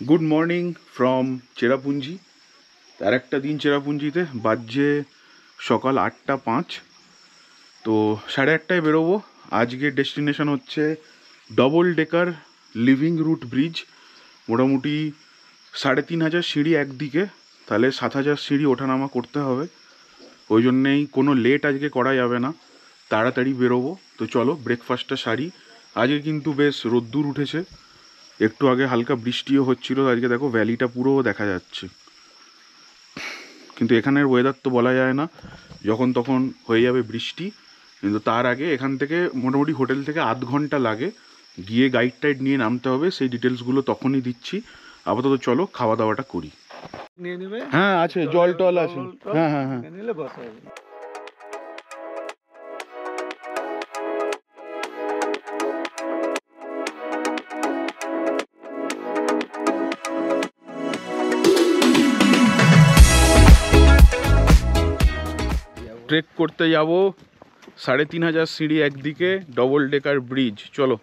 Good morning from Cherrapunji. আর একটা দিন চেরাপুঞ্জিতে, বাজছে সকাল 8টা 5। তো 8:30টায় বেরোবো। আজকের ডেস্টিনেশন হচ্ছে double decker living root bridge. মোটামুটি 3,500 সিঁড়ি একদিকে, তাহলে 7,000 সিঁড়ি ওঠানামা করতে হবে। ওই জন্যেই কোনো লেট আজকে করা যাবে না, তাড়াতাড়ি বেরোবো। তো চলো ব্রেকফাস্টটা সারি। আজকে কিন্তু বেশ রোদ্দুর উঠেছে, একটু আগে হালকা বৃষ্টিও হচ্ছিল। আজকে দেখো ভ্যালিটা পুরো দেখা যাচ্ছে, কিন্তু এখানের ওয়েদার তো বলা যায় না, যখন তখন হয়ে যাবে বৃষ্টি। কিন্তু তার আগে এখান থেকে মোটামুটি হোটেল থেকে আধ ঘন্টা লাগে, গিয়ে গাইড টাইড নিয়ে নামতে হবে। সেই ডিটেলসগুলো তখনই দিচ্ছি। আপাতত চলো খাওয়া দাওয়াটা করি। হ্যাঁ আছে, জল টল আছে। হ্যাঁ হ্যাঁ হ্যাঁ। ট্রেক করতে যাব 3,500 সিঁড়ি একদিকে, ডবল ডেকার ব্রিজ। চলো।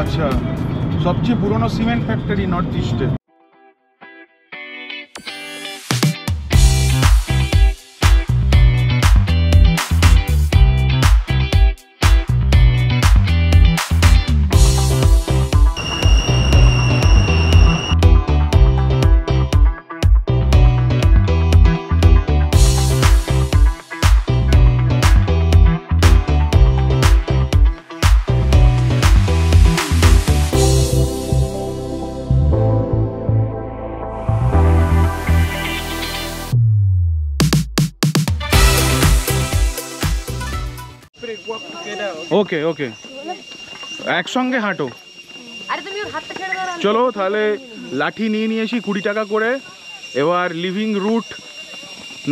আচ্ছা, সবচেয়ে পুরনো সিমেন্ট ফ্যাক্টরি নর্থ ইস্টে। ওকে ওকে, একসঙ্গে হাঁটো। চলো তাহলে, লাঠি নিয়ে নিয়েছি 20 টাকা করে। এবার লিভিং রুট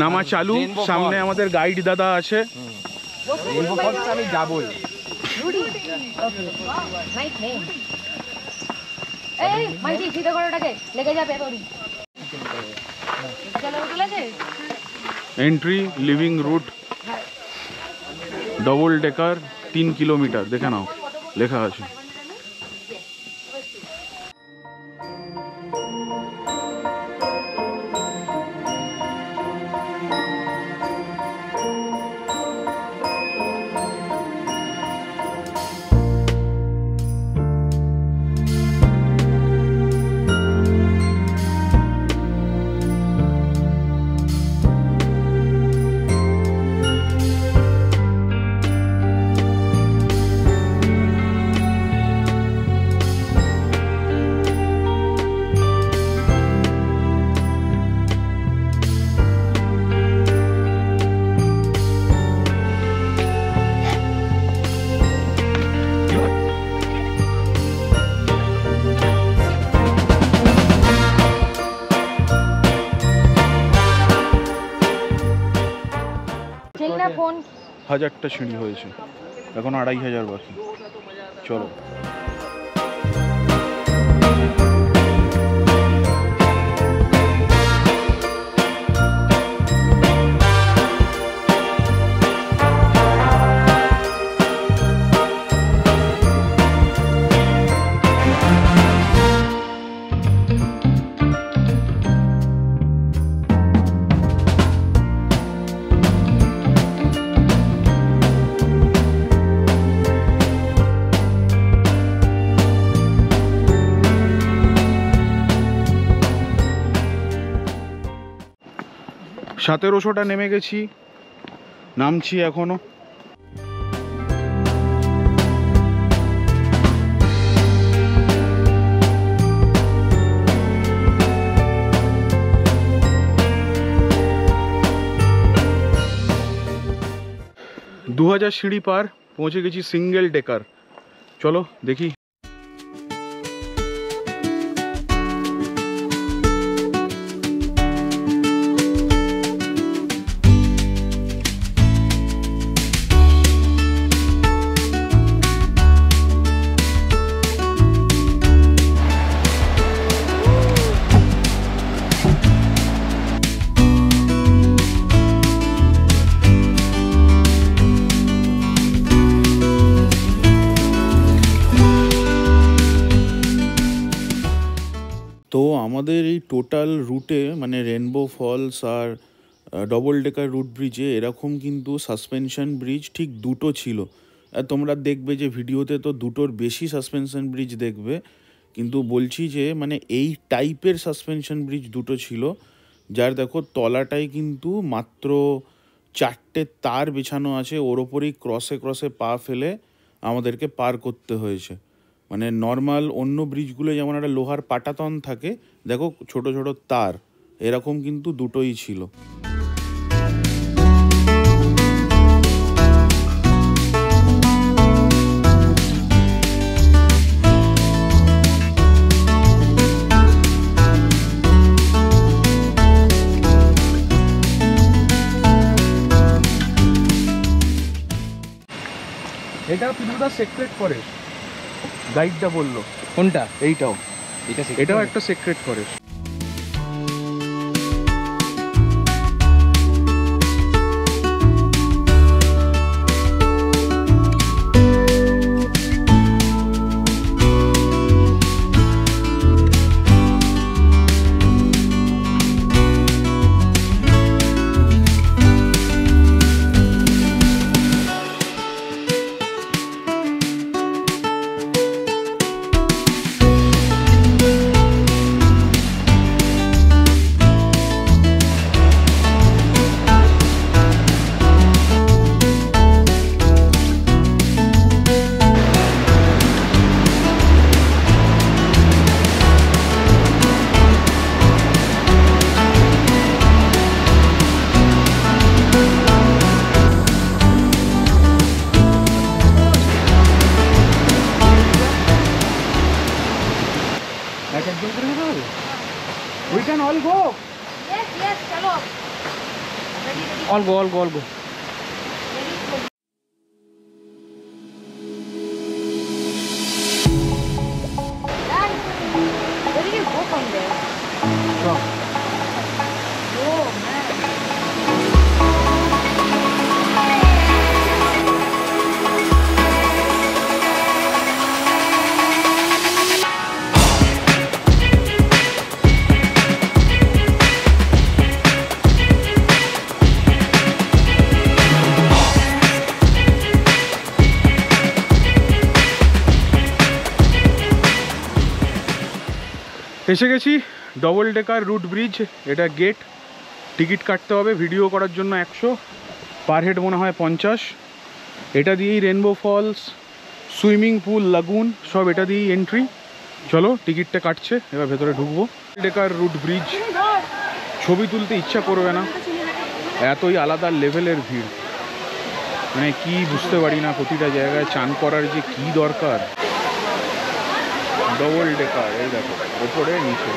নামা চালু। সামনে আমাদের গাইড দাদা আছে। আমি যাবই। Entry living root double decker 3 kilometre, দেখে নাও লেখা আছে। ফোন 1000টা সিঁড়ি হয়েছে, এখন 2,500 বাকি। চলো। সতেরোশোটা নেমে গেছি, নামছি এখনো। দু 2000 সিঁড়ি পার, পৌঁছে গেছি সিঙ্গেল ডেকার। চলো দেখি। তো আমাদের এই টোটাল রুটে মানে রেনবো ফলস আর ডবল ডেকার রুট ব্রিজে এরকম কিন্তু সাসপেনশন ব্রিজ ঠিক দুটো ছিল। আর তোমরা দেখবে যে ভিডিওতে তো দুটোর বেশি সাসপেনশন ব্রিজ দেখবে, কিন্তু বলছি যে মানে এই টাইপের সাসপেনশন ব্রিজ দুটো ছিল, যার দেখো তলাটাই কিন্তু মাত্র 4টে তার বিছানো আছে, ওর ওপরেই ক্রসে ক্রসে পা ফেলে আমাদেরকে পার করতে হয়েছে। মানে নর্মাল অন্য ব্রিজগুলো যেমন একটা লোহার পাটাতন থাকে, দেখো ছোট ছোট তার, এরকম কিন্তু দুটোই ছিল। এটা পিলুদা সেক্রেট ফরেস্ট, গাইডটা বললো। কোনটা? এইটাও, এটা এটাও একটা secret forest. We can all go. Yes, yes, chalo. Ready, ready. All go, all go, all go. Ready, go. Dad, where did you go from there? Sure. Oh, man. এসে গেছি double decker root bridge. এটা gate, ticket কাটতে হবে, video করার জন্য 100, per head মনে হয় 50। এটা দিয়েই রেনবো ফলস, সুইমিং পুল, লাগুন সব এটা দিয়েই এন্ট্রি। চলো টিকিটটা কাটছে, এবার ভেতরে ঢুকবো। ডেকার রুট ব্রিজ, ছবি তুলতে ইচ্ছা করবে না, এতই আলাদা লেভেলের ভিড়, মানে কি বুঝতে পারি না। প্রতিটা জায়গায় চান করার যে কি দরকার। ডবল ডেকার, এই দেখো ওপরে নিচে।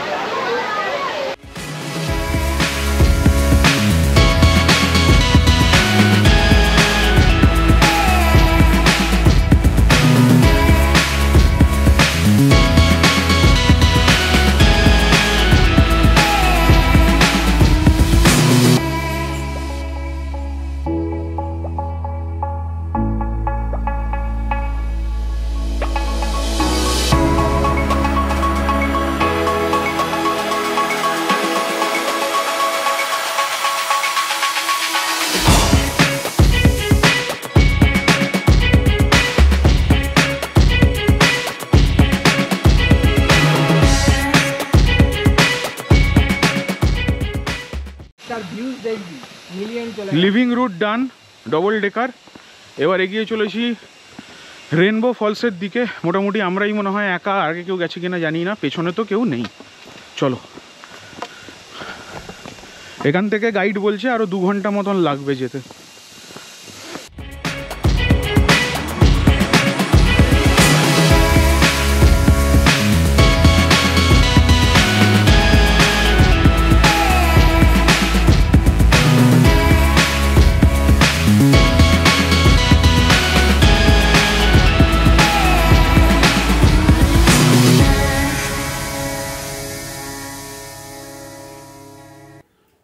লিভিং রুট ডান, ডবল ডেকার। এবার এগিয়ে চলেছি রেনবো ফলসের দিকে। মোটামুটি আমরাই মনে হয় একা, আগে কেউ গেছে কিনা জানি না, পেছনে তো কেউ নেই। চলো, এখান থেকে গাইড বলছে আরও 2 ঘন্টা মতন লাগবে যেতে।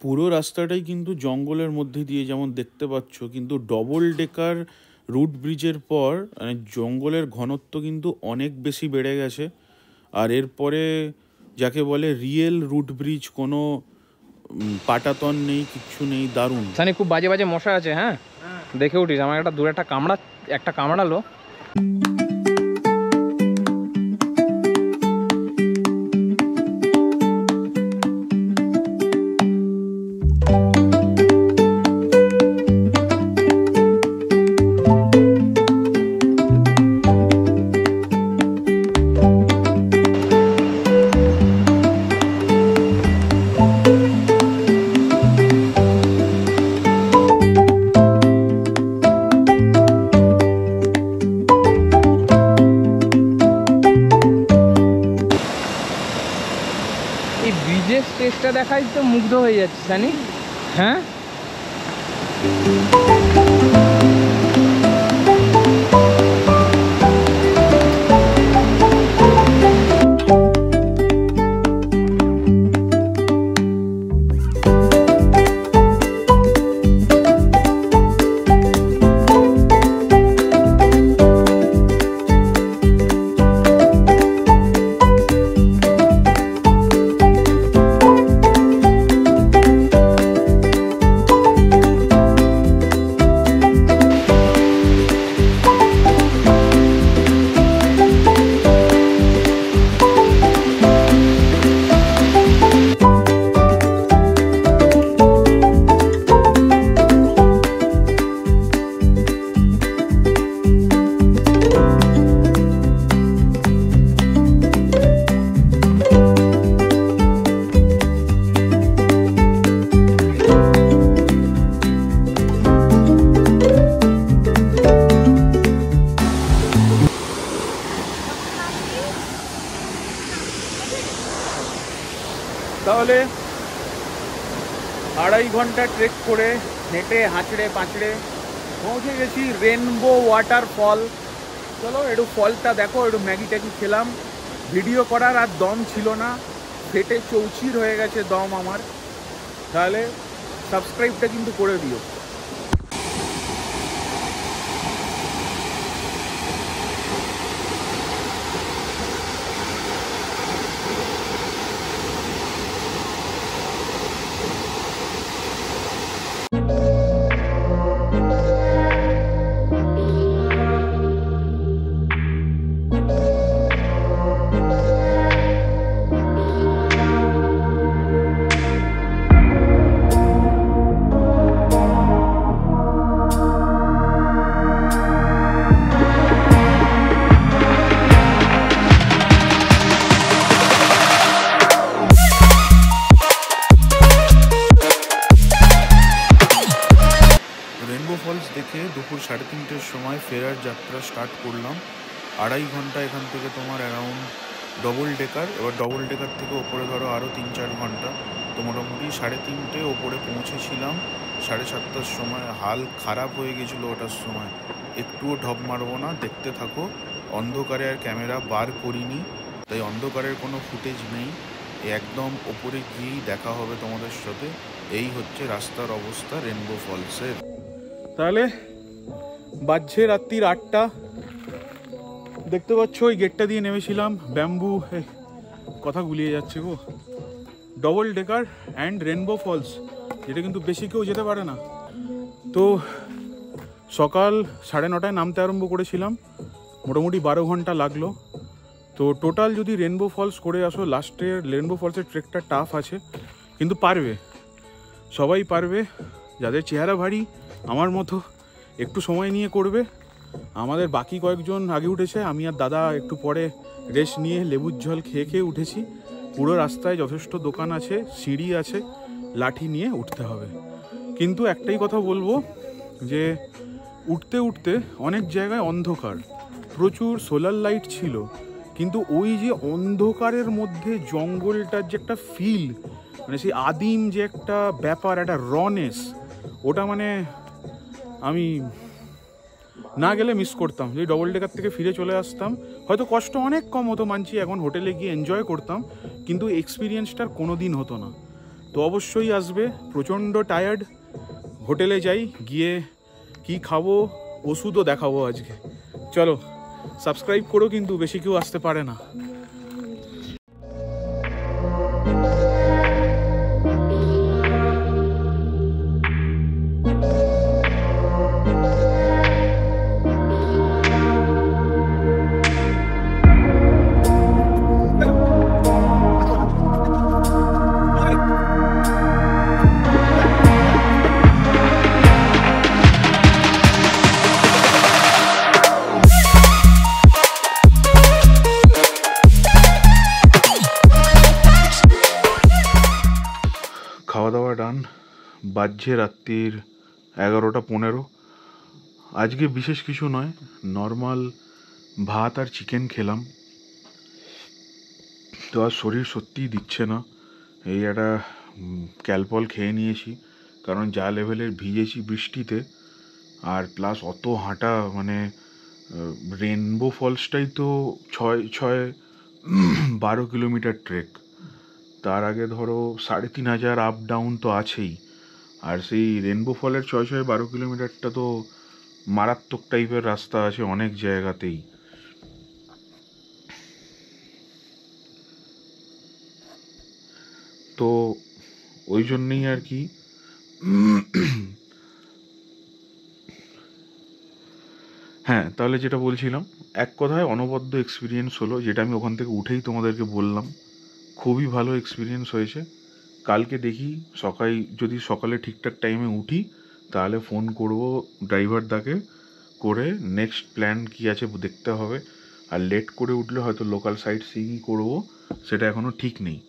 পুরো রাস্তাটাই কিন্তু জঙ্গলের মধ্যে দিয়ে যেমন দেখতে পাচ্ছ, কিন্তু ডবল ডেকার রুট ব্রিজের পর মানে জঙ্গলের ঘনত্ব কিন্তু অনেক বেশি বেড়ে গেছে। আর এরপরে যাকে বলে রিয়েল রুট ব্রিজ, কোনো পাটাতন নেই, কিচ্ছু নেই, দারুণ। সানি খুব বাজে বাজে মশা আছে, হ্যাঁ দেখে উঠিস, আমার একটা দূরে একটা কামড়ালো। এই ব্রিজের স্টেজটা দেখাই তো মুগ্ধ হয়ে যাচ্ছে সানি, হ্যাঁ তাহলে 2.5 ঘন্টা ট্রেক করে হেঁটে হাঁচড়ে পাঁচড়ে পৌঁছে গেছি রেনবো ওয়াটারফল। চলো একটু ফলটা দেখো, একটু ম্যাগি ট্যাগি খেলাম। ভিডিও করার আর দম ছিল না, ফেটে চৌচির হয়ে গেছে দম আমার। তাহলে সাবস্ক্রাইবটা কিন্তু করে দিও। রেনবো ফলস দেখে দুপুর 3:30-র সময় ফেরার যাত্রা স্টার্ট করলাম। 2.5 ঘন্টা এখান থেকে তোমার অ্যারাউন্ড ডবল ডেকার, এবার ডবল ডেকার থেকে ওপরে ধরো আরও 3-4 ঘন্টা। তো মোটামুটি 3:30 ওপরে পৌঁছেছিলাম 7:30-র সময়। হাল খারাপ হয়ে গেছিলো ওটার সময়, একটুও ঢপ মারবো না, দেখতে থাকো। অন্ধকারে আর ক্যামেরা বার করিনি, তাই অন্ধকারের কোনো ফুটেজ নেই। একদম ওপরে গিয়েই দেখা হবে তোমাদের সাথে। এই হচ্ছে রাস্তার অবস্থা রেনবো ফলসের। তাহলে বাজছে রাত্রির 8টা। দেখতে পাচ্ছ ওই গেটটা দিয়ে নেমেছিলাম। ব্যাম্বু, কথা গুলিয়ে যাচ্ছে গো। Double decker and rainbow falls, যেটা কিন্তু বেশি কেউ যেতে পারে না। তো সকাল 9:30টায় নামতে আরম্ভ করেছিলাম, মোটামুটি 12 ঘন্টা লাগলো। তো টোটাল যদি রেনবো ফলস করে আসো, লাস্টের রেনবো ফলসের ট্রেকটা টাফ আছে, কিন্তু পারবে, সবাই পারবে। যাদের চেহারা ভারী আমার মতো একটু সময় নিয়ে করবে। আমাদের বাকি কয়েকজন আগে উঠেছে, আমি আর দাদা একটু পরে রেস্ট নিয়ে লেবুর জল খেয়ে খেয়ে উঠেছি। পুরো রাস্তায় যথেষ্ট দোকান আছে, সিঁড়ি আছে, লাঠি নিয়ে উঠতে হবে। কিন্তু একটাই কথা বলবো যে উঠতে উঠতে অনেক জায়গায় অন্ধকার, প্রচুর সোলার লাইট ছিল, কিন্তু ওই যে অন্ধকারের মধ্যে জঙ্গলটার যে একটা ফিল, মানে সেই আদিম যে একটা ব্যাপার, একটা রনেস, ওটা মানে আমি না গেলে মিস করতাম। যদি ডবল ডেকার থেকে ফিরে চলে আসতাম, হয়তো কষ্ট অনেক কম হতো মানছি, এখন হোটেলে গিয়ে এনজয় করতাম, কিন্তু এক্সপিরিয়েন্সটার কোনো দিন হতো না। তো অবশ্যই আসবে। প্রচণ্ড টায়ার্ড, হোটেলে যাই, গিয়ে কি খাবো, ওষুধও দেখাবো আজকে। চলো সাবস্ক্রাইব করো, কিন্তু বেশি কেউ আসতে পারে না। ডান। বাজছে রাত্রির 11:15। আজকে বিশেষ কিছু নয়, নর্মাল ভাত আর চিকেন খেলাম। তো আর শরীর সত্যিই দিচ্ছে না। এই একটা ক্যালপল খেয়ে নিয়েছি, কারণ যা লেভেলের ভিজেছি বৃষ্টিতে, আর প্লাস অত হাঁটা, মানে রেনবো ফলসটাই তো 12 কিলোমিটার ট্রেক। তার আগে ধরো 3,500 আপ ডাউন তো আছেই, আর সেই রেনবো ফলের 12 কিলোমিটারটা তো মারাত্মক টাইপের রাস্তা আছে অনেক জায়গাতেই। তো ওই জন্যেই আর কি হ্যাঁ, তাহলে যেটা বলছিলাম, এক কথায় অনবদ্য এক্সপিরিয়েন্স হলো, যেটা আমি ওখান থেকে উঠেই তোমাদেরকে বললাম। খুবই ভালো এক্সপিরিয়েন্স হয়েছে। কালকে দেখি যদি সকালে ঠিকঠাক টাইমে উঠি, তাহলে ফোন করব ড্রাইভারদাকে, করে নেক্সট প্ল্যান কী আছে দেখতে হবে। আর লেট করে উঠলে হয়তো লোকাল সাইট সিইংই করবো, সেটা এখনও ঠিক নেই।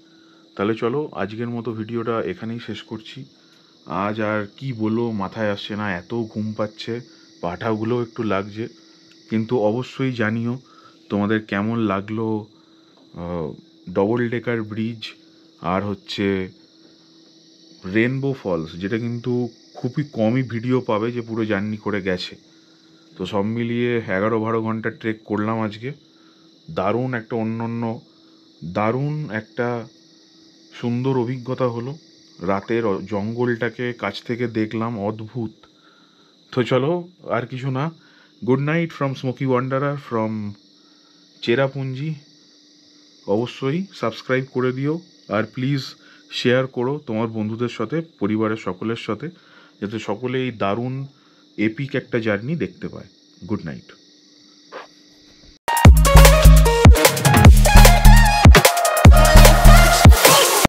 তাহলে চলো, আজকের মতো ভিডিওটা এখানেই শেষ করছি। আজ আর কি বলবো, মাথায় আসছে না, এত ঘুম পাচ্ছে, পাঠাগুলো একটু লাগছে। কিন্তু অবশ্যই জানিও তোমাদের কেমন লাগলো ডবল ডেকার ব্রিজ আর হচ্ছে রেনবো ফলস, যেটা কিন্তু খুবই কমই ভিডিও পাবে যে পুরো জার্নি করে গেছে। তো সব মিলিয়ে 11-12 ঘন্টা ট্রেক করলাম আজকে। দারুণ একটা সুন্দর অভিজ্ঞতা হলো। রাতের জঙ্গলটাকে কাছ থেকে দেখলাম, অদ্ভুত। তো চলো, আর কিছু না, good night from smoky wanderer from Cherrapunji. অবশ্যই সাবস্ক্রাইব করে দিও, আর প্লিজ শেয়ার করো তোমার বন্ধুদের সাথে, পরিবারের সকলের সাথে, যাতে সকলে এই দারুণ এপিক একটা জার্নি দেখতে পায়। Good night.